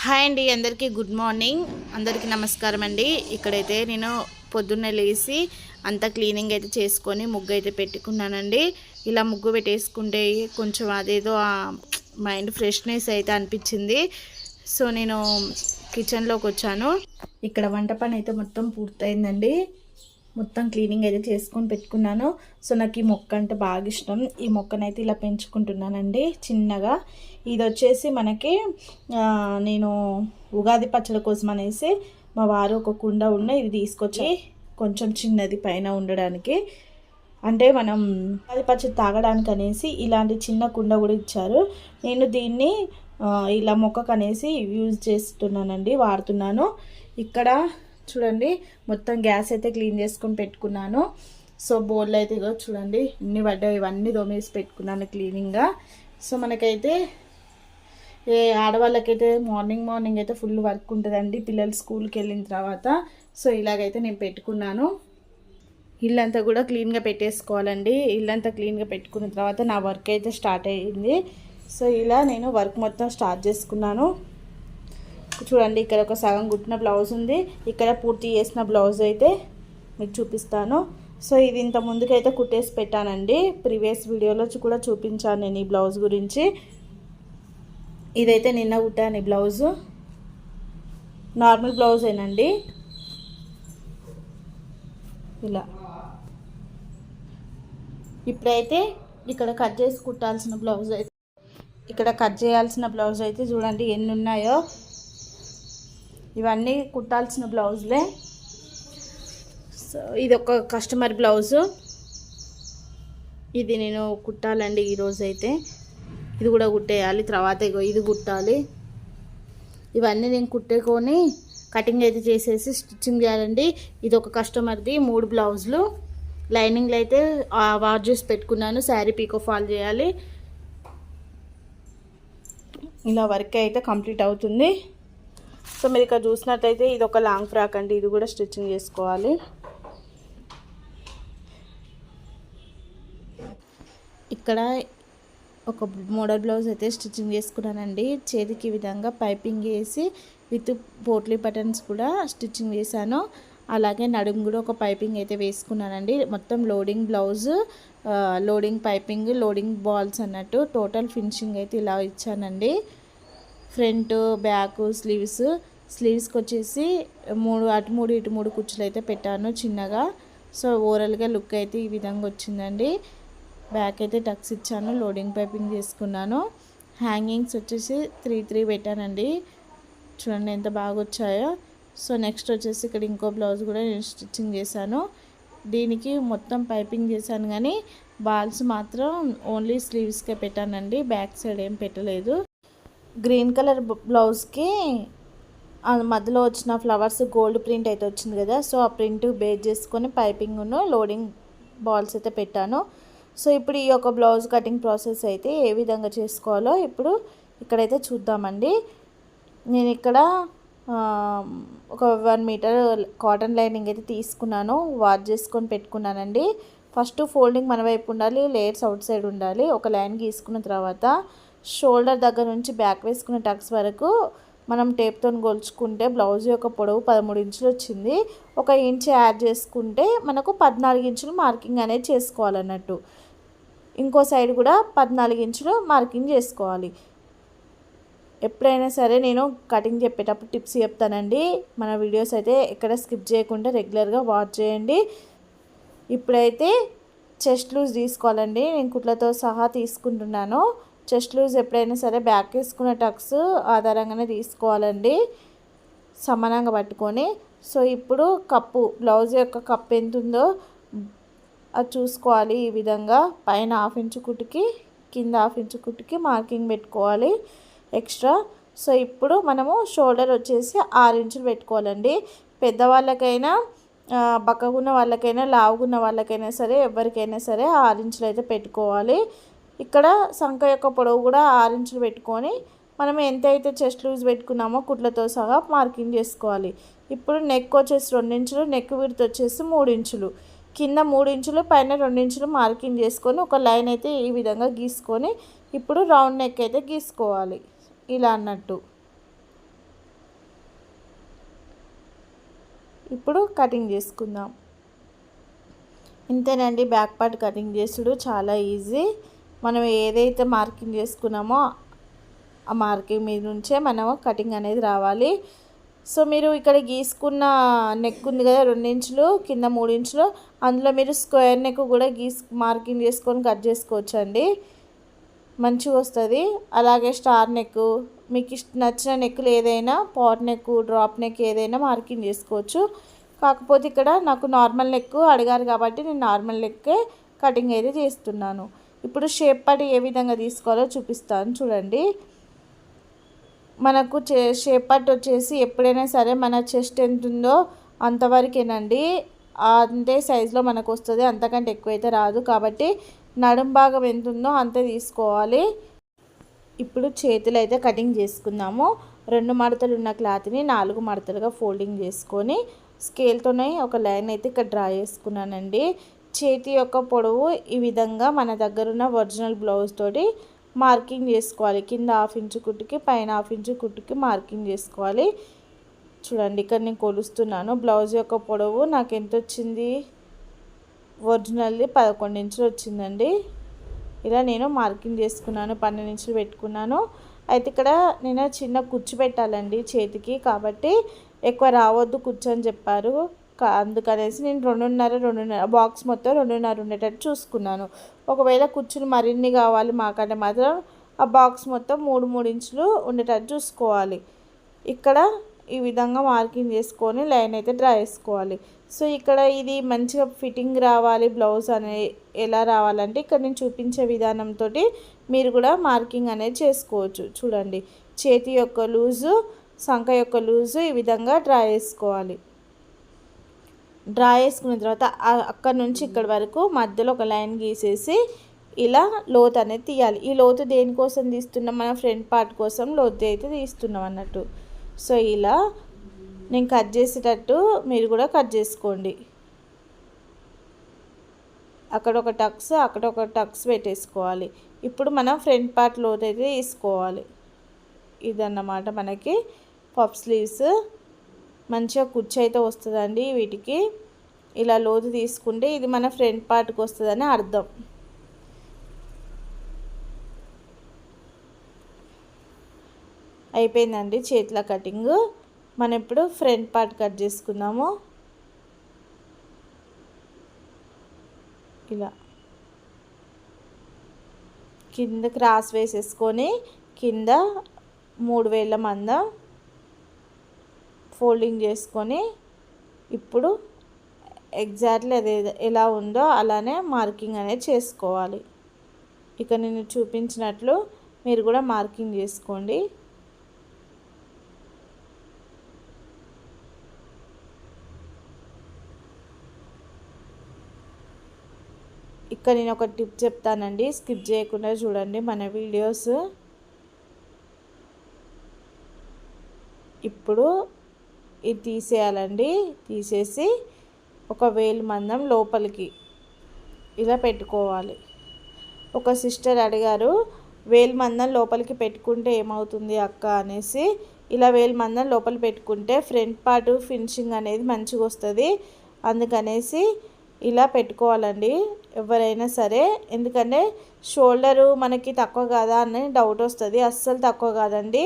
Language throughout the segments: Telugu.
హాయ్ అండి, అందరికీ గుడ్ మార్నింగ్, అందరికీ నమస్కారం అండి. ఇక్కడైతే నేను పొద్దున్నే లేచి అంతా క్లీనింగ్ అయితే చేసుకొని ముగ్గు అయితే పెట్టుకున్నానండి. ఇలా ముగ్గు పెట్టేసుకుంటే కొంచెం అదేదో మైండ్ ఫ్రెష్నెస్ అయితే అనిపించింది. సో నేను కిచెన్లోకి వచ్చాను. ఇక్కడ వంట పని అయితే మొత్తం పూర్తయిందండి. మొత్తం క్లీనింగ్ అయితే చేసుకొని పెట్టుకున్నాను. సో నాకు ఈ మొక్క అంటే బాగా ఇష్టం. ఈ మొక్కనైతే ఇలా పెంచుకుంటున్నానండి చిన్నగా. ఇది వచ్చేసి మనకి నేను ఉగాది పచ్చడి కోసం అనేసి మా వారు ఒక కుండ ఇది తీసుకొచ్చి కొంచెం చిన్నది పైన ఉండడానికి, అంటే మనం ఉగాది పచ్చడి తాగడానికి అనేసి ఇలాంటి చిన్న కుండ కూడా ఇచ్చారు. నేను దీన్ని ఇలా మొక్కకు అనేసి యూజ్ చేస్తున్నానండి, వాడుతున్నాను. ఇక్కడ చూడండి మొత్తం గ్యాస్ అయితే క్లీన్ చేసుకొని పెట్టుకున్నాను. సో బౌల్ అయితే చూడండి ఇన్ని పడ్డాయి, ఇవన్నీ దోమేసి పెట్టుకున్నాను క్లీనింగ్గా. సో మనకైతే ఆడవాళ్ళకైతే మార్నింగ్ అయితే ఫుల్ వర్క్ ఉంటుందండి, పిల్లలు స్కూల్కి వెళ్ళిన తర్వాత. సో ఇలాగైతే నేను పెట్టుకున్నాను. ఇల్లంతా కూడా క్లీన్గా పెట్టేసుకోవాలండి. ఇల్లంతా క్లీన్గా పెట్టుకున్న తర్వాత నా వర్క్ అయితే స్టార్ట్ అయ్యింది. సో ఇలా నేను వర్క్ మొత్తం స్టార్ట్ చేసుకున్నాను. చూడండి ఇక్కడ ఒక సగం కుట్టిన బ్లౌజ్ ఉంది, ఇక్కడ పూర్తి చేసిన బ్లౌజ్ అయితే మీకు చూపిస్తాను. సో ఇది ఇంత ముందుకైతే కుట్టేసి పెట్టానండి, ప్రీవియస్ వీడియోలో కూడా చూపించాను నేను ఈ బ్లౌజ్ గురించి. ఇదైతే నిన్న కుట్టాను. ఈ బ్లౌజు నార్మల్ బ్లౌజేనండి. ఇలా ఇప్పుడైతే ఇక్కడ కట్ చేసి కుట్టాల్సిన బ్లౌజ్ అయితే, ఇక్కడ కట్ చేయాల్సిన బ్లౌజ్ అయితే చూడండి ఎన్ని ఉన్నాయో. ఇవన్నీ కుట్టాల్సిన బ్లౌజులే. సో ఇది ఒక కస్టమర్ బ్లౌజు, ఇది నేను కుట్టాలండి ఈరోజు అయితే. ఇది కూడా కుట్టేయాలి, తర్వాత ఇది కుట్టాలి. ఇవన్నీ నేను కుట్టేకొని కటింగ్ అయితే చేసేసి స్టిచ్చింగ్ చేయాలండి. ఇది ఒక కస్టమర్ది 3 బ్లౌజులు. లైనింగ్లు అయితే వాష్ చేసి పెట్టుకున్నాను, శారీ పీకో ఫాల్ చేయాలి. ఇలా వర్క్ అయితే కంప్లీట్ అవుతుంది. సో మీరు ఇక్కడ చూసినట్లయితే ఇది ఒక లాంగ్ ఫ్రాక్ అండి, ఇది కూడా స్టిచ్చింగ్ చేసుకోవాలి. ఇక్కడ ఒక మోడల్ బ్లౌజ్ అయితే స్టిచ్చింగ్ చేసుకున్నానండి. చేతికి ఈ విధంగా పైపింగ్ వేసి విత్ పోట్లీ బటన్స్ కూడా స్టిచ్చింగ్ చేశాను. అలాగే నడుము కూడా ఒక పైపింగ్ అయితే వేసుకున్నానండి. మొత్తం loading blouse, loading piping, loading balls అన్నట్టు టోటల్ ఫినిషింగ్ అయితే ఇలా ఇచ్చానండి. ఫ్రంట్, బ్యాక్, స్లీవ్స్కి వచ్చేసి 3 అటు 3 ఇటు 3 కుచ్చులు అయితే పెట్టాను చిన్నగా. సో ఓవరాల్గా లుక్ అయితే ఈ విధంగా వచ్చిందండి. బ్యాక్ అయితే టక్స్ ఇచ్చాను, లోడింగ్ పైపింగ్ చేసుకున్నాను. హ్యాంగింగ్స్ వచ్చేసి 3 పెట్టానండి. చూడండి ఎంత బాగా వచ్చాయో. సో నెక్స్ట్ వచ్చేసి ఇక్కడ ఇంకో బ్లౌజ్ కూడా నేను స్టిచ్చింగ్ చేశాను. దీనికి మొత్తం పైపింగ్ చేశాను, కానీ బాల్స్ మాత్రం ఓన్లీ స్లీవ్స్కే పెట్టానండి, బ్యాక్ సైడ్ ఏం పెట్టలేదు. గ్రీన్ కలర్ బ్లౌజ్కి మధ్యలో వచ్చిన ఫ్లవర్స్ గోల్డ్ ప్రింట్ అయితే వచ్చింది కదా. సో ఆ ప్రింట్ బేస్ చేసుకొని పైపింగ్ను లోడింగ్ బాల్స్ అయితే పెట్టాను. సో ఇప్పుడు ఈ యొక్క బ్లౌజ్ కటింగ్ ప్రాసెస్ అయితే ఏ విధంగా చేసుకోవాలో ఇప్పుడు ఇక్కడైతే చూద్దామండి. నేను ఇక్కడ ఒక 1 మీటర్ కాటన్ లైనింగ్ అయితే తీసుకున్నాను, వాష్ చేసుకొని పెట్టుకున్నానండి. ఫస్ట్ ఫోల్డింగ్ మన వైపు ఉండాలి, లేయర్స్ అవుట్ సైడ్ ఉండాలి. ఒక లైన్ గీసుకున్న తర్వాత షోల్డర్ దగ్గర నుంచి బ్యాక్ వేసుకున్న టక్స్ వరకు మనం టేప్తో గొలుచుకుంటే బ్లౌజ్ యొక్క పొడవు 13 ఇంచులు వచ్చింది. 1 ఇంచ్ యాడ్ చేసుకుంటే మనకు 14 ఇంచులు మార్కింగ్ అనేది చేసుకోవాలన్నట్టు. ఇంకో సైడ్ కూడా 14 ఇంచులు మార్కింగ్ చేసుకోవాలి. ఎప్పుడైనా సరే నేను కటింగ్ చెప్పేటప్పుడు టిప్స్ చెప్తానండి. మన వీడియోస్ అయితే ఎక్కడ స్కిప్ చేయకుండా రెగ్యులర్గా వాచ్ చేయండి. ఇప్పుడైతే చెస్ట్ లూజ్ తీసుకోవాలండి. నేను కుట్లతో సహా తీసుకుంటున్నాను. చెస్ట్ లూజ్ ఎప్పుడైనా సరే బ్యాక్ వేసుకున్న టక్స్ ఆధారంగానే తీసుకోవాలండి, సమానంగా పట్టుకొని. సో ఇప్పుడు కప్పు, బ్లౌజ్ యొక్క కప్పు ఎంత ఉందో అది చూసుకోవాలి. ఈ విధంగా పైన 1/2 ఇంచు కుట్టుకి, కింద 1/2 ఇంచు కుట్టుకి మార్కింగ్ పెట్టుకోవాలి ఎక్స్ట్రా. సో ఇప్పుడు మనము షోల్డర్ వచ్చేసి 6 ఇంచులు పెట్టుకోవాలండి. పెద్దవాళ్ళకైనా, బక్కగున్న వాళ్ళకైనా, లావుగున్న వాళ్ళకైనా సరే, ఎవరికైనా సరే 6 ఇంచులు అయితే పెట్టుకోవాలి. ఇక్కడ సంఖ యొక్క పొడవు కూడా 6 ఇంచులు పెట్టుకొని మనం ఎంతైతే చెస్ట్ లూజ్ పెట్టుకున్నామో కుట్లతో సహా మార్కింగ్ చేసుకోవాలి. ఇప్పుడు నెక్ వచ్చేసి 2 ఇంచులు, నెక్ విడ్త్ వచ్చేసి 3 ఇంచులు, కింద 3 ఇంచులు, పైన 2 ఇంచులు మార్కింగ్ చేసుకొని ఒక లైన్ అయితే ఈ విధంగా గీసుకొని ఇప్పుడు రౌండ్ నెక్ అయితే గీసుకోవాలి ఇలా అన్నట్టు. ఇప్పుడు కటింగ్ చేసుకుందాం. ఇంతేనండి, బ్యాక్ పార్ట్ కటింగ్ చేసుడు చాలా ఈజీ. మనం ఏదైతే మార్కింగ్ చేసుకున్నామో ఆ మార్కింగ్ మీద నుంచే మనము కటింగ్ అనేది రావాలి. సో మీరు ఇక్కడ గీసుకున్న నెక్ ఉంది కదా, 2 ఇంచులు కింద 3 ఇంచులు, అందులో మీరు స్క్వేర్ నెక్ కూడా మార్కింగ్ చేసుకొని కట్ చేసుకోవచ్చు అండి, మంచిగా వస్తుంది. అలాగే స్టార్ నెక్, మీకు నచ్చిన నెక్కులు ఏదైనా, పాట్ నెక్, డ్రాప్ నెక్ ఏదైనా మార్కింగ్ చేసుకోవచ్చు. కాకపోతే ఇక్కడ నాకు నార్మల్ నెక్ అడిగారు కాబట్టి నేను నార్మల్ నెక్కే కటింగ్ అయితే చేస్తున్నాను. ఇప్పుడు షేప్ పార్ట్ ఏ విధంగా తీసుకోవాలో చూపిస్తాను చూడండి. మనకు షేప్ పార్ట్ వచ్చేసి ఎప్పుడైనా సరే మన చెస్ట్ ఎంత ఉందో అంతవరకేనండి, అంతే సైజులో మనకు వస్తుంది, అంతకంటే ఎక్కువైతే రాదు. కాబట్టి నడుం భాగం ఎంత ఉందో అంతే తీసుకోవాలి. ఇప్పుడు చేతులు అయితే కటింగ్ చేసుకుందాము. 2 మడతలు ఉన్న క్లాత్ని 4 మడతలుగా ఫోల్డింగ్ చేసుకొని స్కేల్తోనే ఒక లైన్ అయితే ఇక్కడ డ్రా చేసుకున్నానండి. చేతి యొక్క పొడవు ఈ విధంగా మన దగ్గర ఉన్న ఒరిజినల్ బ్లౌజ్ తోటి మార్కింగ్ చేసుకోవాలి. కింద 1/2 ఇంచు కుట్టుకి, పైన 1/2 ఇంచు కుట్టుకి మార్కింగ్ చేసుకోవాలి. చూడండి, ఇక్కడ నేను కొలుస్తున్నాను. బ్లౌజ్ యొక్క పొడవు నాకు ఎంత వచ్చింది, ఒరిజినల్ది 11 ఇంచులు వచ్చిందండి. ఇలా నేను మార్కింగ్ చేసుకున్నాను, 12 ఇంచులు పెట్టుకున్నాను. అయితే ఇక్కడ నేను చిన్న కుచ్చు పెట్టాలండి చేతికి, కాబట్టి ఎక్కువ రావద్దు కుచ్చు అని చెప్పారు. అందుకనేసి నేను 2.5 బాక్స్ మొత్తం 2.5 ఉండేటట్టు చూసుకున్నాను. ఒకవేళ కుచ్చులు మరిన్ని కావాలి మాకంటే మాత్రం ఆ బాక్స్ మొత్తం 3 ఇంచులు ఉండేటట్టు చూసుకోవాలి. ఇక్కడ ఈ విధంగా మార్కింగ్ చేసుకొని లైన్ అయితే డ్రా చేసుకోవాలి. సో ఇక్కడ ఇది మంచిగా ఫిట్టింగ్ రావాలి, బ్లౌజ్ అనేది ఎలా రావాలంటే ఇక్కడ నేను చూపించే విధానంతో మీరు కూడా మార్కింగ్ అనేది చేసుకోవచ్చు. చూడండి, చేతి యొక్క లూజు, సంఖ యొక్క లూజు ఈ విధంగా డ్రా చేసుకోవాలి. డ్రా చేసుకున్న తర్వాత అక్కడ నుంచి ఇక్కడ వరకు మధ్యలో ఒక లైన్ గీసేసి ఇలా లోతు అనేది తీయాలి. ఈ లోతు దేనికోసం తీస్తున్నాం, మన ఫ్రంట్ పార్ట్ కోసం లోతు అయితే తీస్తున్నాం అన్నట్టు. సో ఇలా నేను కట్ చేసేటట్టు మీరు కూడా కట్ చేసుకోండి. అక్కడ ఒక టక్స్ పెట్టేసుకోవాలి. ఇప్పుడు మనం ఫ్రంట్ పార్ట్ లోతు అయితే తీసుకోవాలి. ఇదన్నమాట మనకి పఫ్ స్లీవ్స్. మంచిగా కుచ్చు అయితే వస్తుందండి వీటికి. ఇలా లోతు తీసుకుంటే ఇది మన ఫ్రంట్ పార్ట్కి వస్తుందని అర్థం. అయిపోయిందండి చేతుల కటింగ్. మనం ఇప్పుడు ఫ్రంట్ పార్ట్ కట్ చేసుకుందాము. ఇలా కింద క్రాస్ వేసేసుకొని కింద 3 వేళ్ళ మందం ఫోల్డింగ్ చేసుకొని ఇప్పుడు ఎగ్జాక్ట్లీ అదే ఎలా ఉందో అలానే మార్కింగ్ అనేది చేసుకోవాలి. ఇక నేను చూపించినట్లు మీరు కూడా మార్కింగ్ చేసుకోండి. ఇక్కడ నేను ఒక టిప్ చెప్తానండి, స్కిప్ చేయకుండా చూడండి మన వీడియోస్. ఇప్పుడు ఇది తీసేయాలండి. తీసేసి ఒక వేలు మందం లోపలికి ఇలా పెట్టుకోవాలి. ఒక సిస్టర్ అడిగారు, వేలు మందం లోపలికి పెట్టుకుంటే ఏమవుతుంది అక్క అనేసి. ఇలా వేలు మందం లోపల పెట్టుకుంటే ఫ్రంట్ పార్ట్ ఫినిషింగ్ అనేది మంచిగా వస్తుంది, అందుకనేసి ఇలా పెట్టుకోవాలండి ఎవరైనా సరే. ఎందుకంటే షోల్డరు మనకి తక్కువ కాదా అని డౌట్ వస్తుంది. అస్సలు తక్కువ కాదండి,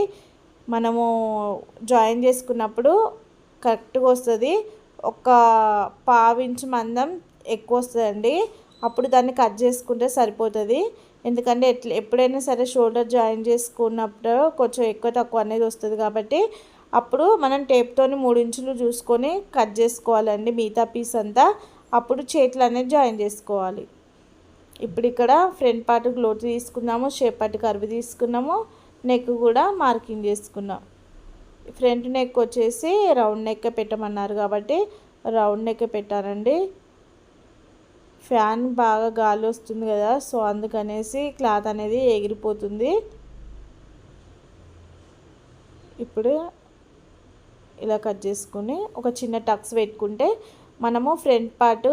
మనము జాయిన్ చేసుకున్నప్పుడు కరెక్ట్గా వస్తుంది. ఒక 1/2 ఇంచు మందం ఎక్కువ వస్తుందండి, అప్పుడు దాన్ని కట్ చేసుకుంటే సరిపోతుంది. ఎందుకంటే ఎప్పుడైనా సరే షోల్డర్ జాయిన్ చేసుకున్నప్పుడు కొంచెం ఎక్కువ తక్కువ అనేది వస్తుంది, కాబట్టి అప్పుడు మనం టేప్తోని 3 ఇంచులు చూసుకొని కట్ చేసుకోవాలండి మిగతా పీస్ అంతా. అప్పుడు చేతులు అనేది జాయిన్ చేసుకోవాలి. ఇప్పుడు ఇక్కడ ఫ్రంట్ పార్ట్ లోతు తీసుకున్నాము, షేప్ పార్ట్ కర్వ్ తీసుకున్నాము, నెక్ కూడా మార్కింగ్ చేసుకున్నాం. ఫ్రంట్ నెక్ వచ్చేసి రౌండ్ నెక్ పెట్టమన్నారు కాబట్టి రౌండ్ నెక్ పెట్టానండి. ఫ్యాన్ బాగా గాలి వస్తుంది కదా, సో అందుకనేసి క్లాత్ అనేది ఎగిరిపోతుంది. ఇప్పుడు ఇలా కట్ చేసుకుని ఒక చిన్న టక్స్ పెట్టుకుంటే మనము ఫ్రంట్ పార్ట్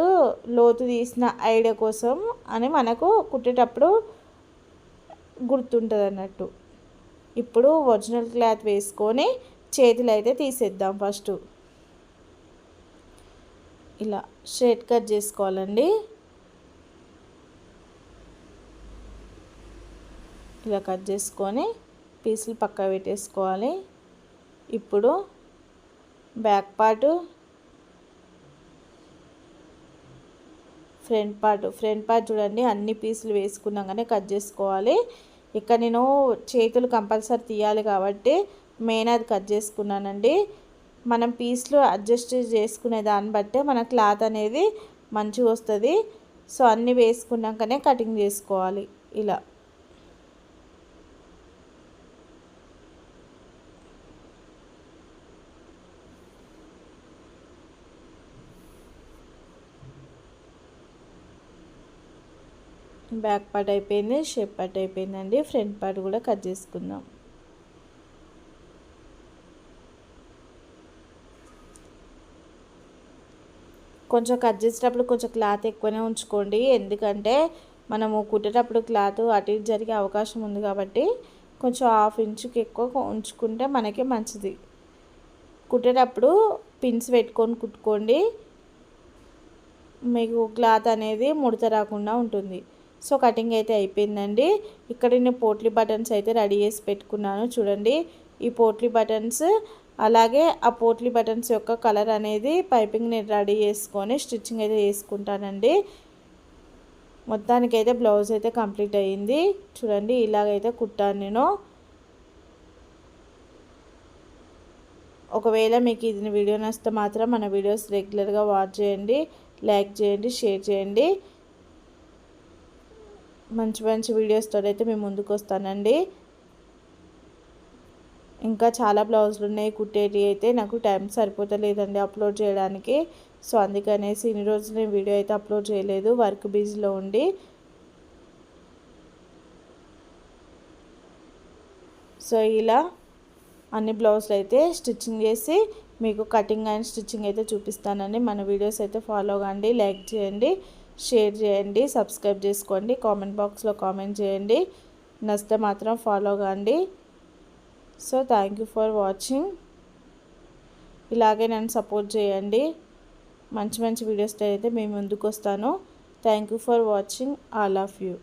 లోతు తీసిన ఐడియా కోసం అని మనకు కుట్టేటప్పుడు గుర్తుంటుంది అన్నట్టు. ఇప్పుడు ఒరిజినల్ క్లాత్ వేసుకొని చేతులు అయితే తీసేద్దాం. ఫస్ట్ ఇలా స్ట్రైట్ కట్ చేసుకోవాలండి. ఇలా కట్ చేసుకొని పీసులు పక్క పెట్టేసుకోవాలి. ఇప్పుడు బ్యాక్ పార్ట్, ఫ్రంట్ పార్ట్ చూడండి, అన్ని పీసులు వేసుకున్నాకనే కట్ చేసుకోవాలి. ఇక్కడ నేను చేతులు కంపల్సరీ తీయాలి కాబట్టి మెయిన్ అది కట్ చేసుకున్నానండి. మనం పీసులు అడ్జస్ట్ చేసుకునే దాన్ని బట్టే మన క్లాత్ అనేది మంచిగా వస్తుంది. సో అన్నీ వేసుకున్నాకనే కటింగ్ చేసుకోవాలి. ఇలా బ్యాక్ పార్ట్ అయిపోయింది, షేప్ పార్ట్ అయిపోయిందండి. ఫ్రంట్ పార్ట్ కూడా కట్ చేసుకుందాం. కొంచెం కట్ చేసేటప్పుడు కొంచెం క్లాత్ ఎక్కువనే ఉంచుకోండి, ఎందుకంటే మనము కుట్టేటప్పుడు క్లాత్ అటు ఇటు జరిగే అవకాశం ఉంది కాబట్టి కొంచెం 1/2 ఇంచుకి ఎక్కువ ఉంచుకుంటే మనకి మంచిది. కుట్టేటప్పుడు పిన్స్ పెట్టుకొని కుట్టుకోండి, మీకు క్లాత్ అనేది ముడత రాకుండా ఉంటుంది. సో కటింగ్ అయితే అయిపోయిందండి. ఇక్కడ నేను పోట్లీ బటన్స్ అయితే రెడీ చేసి పెట్టుకున్నాను చూడండి. ఈ పోట్లీ బటన్స్ అలాగే ఆ పోట్లీ బటన్స్ యొక్క కలర్ అనేది పైపింగ్ నేను రెడీ చేసుకొని స్టిచ్చింగ్ అయితే చేసుకుంటానండి. మొత్తానికి అయితే బ్లౌజ్ అయితే కంప్లీట్ అయ్యింది చూడండి. ఇలాగైతే కుట్టాను నేను. ఒకవేళ మీకు ఇది వీడియో నచ్చితే మాత్రం మన వీడియోస్ రెగ్యులర్గా వాచ్ చేయండి, లైక్ చేయండి, షేర్ చేయండి. మంచి మంచి వీడియోస్తో అయితే మేము ముందుకు వస్తానండి. ఇంకా చాలా బ్లౌజులు ఉన్నాయి కుట్టేటి, అయితే నాకు టైం సరిపోతలేదండి అప్లోడ్ చేయడానికి. సో అందుకనేసి ఇన్ని రోజులు నేను వీడియో అయితే అప్లోడ్ చేయలేదు, వర్క్ బిజీలో ఉండి. సో ఇలా అన్ని బ్లౌజులు అయితే స్టిచ్చింగ్ చేసి మీకు కటింగ్ అండ్ స్టిచ్చింగ్ అయితే చూపిస్తానండి. మన వీడియోస్ అయితే ఫాలో కాండి, లైక్ చేయండి, షేర్ చేయండి, సబ్స్క్రైబ్ చేసుకోండి, కామెంట్ బాక్స్లో కామెంట్ చేయండి. నచ్చితే మాత్రం ఫాలో కాండి. So thank you for watching. ఇలాగే నన్ను సపోర్ట్ చేయండి. మంచి మంచి వీడియోస్తో అయితే మేము ముందుకు వస్తాను. Thank you for watching. All of you.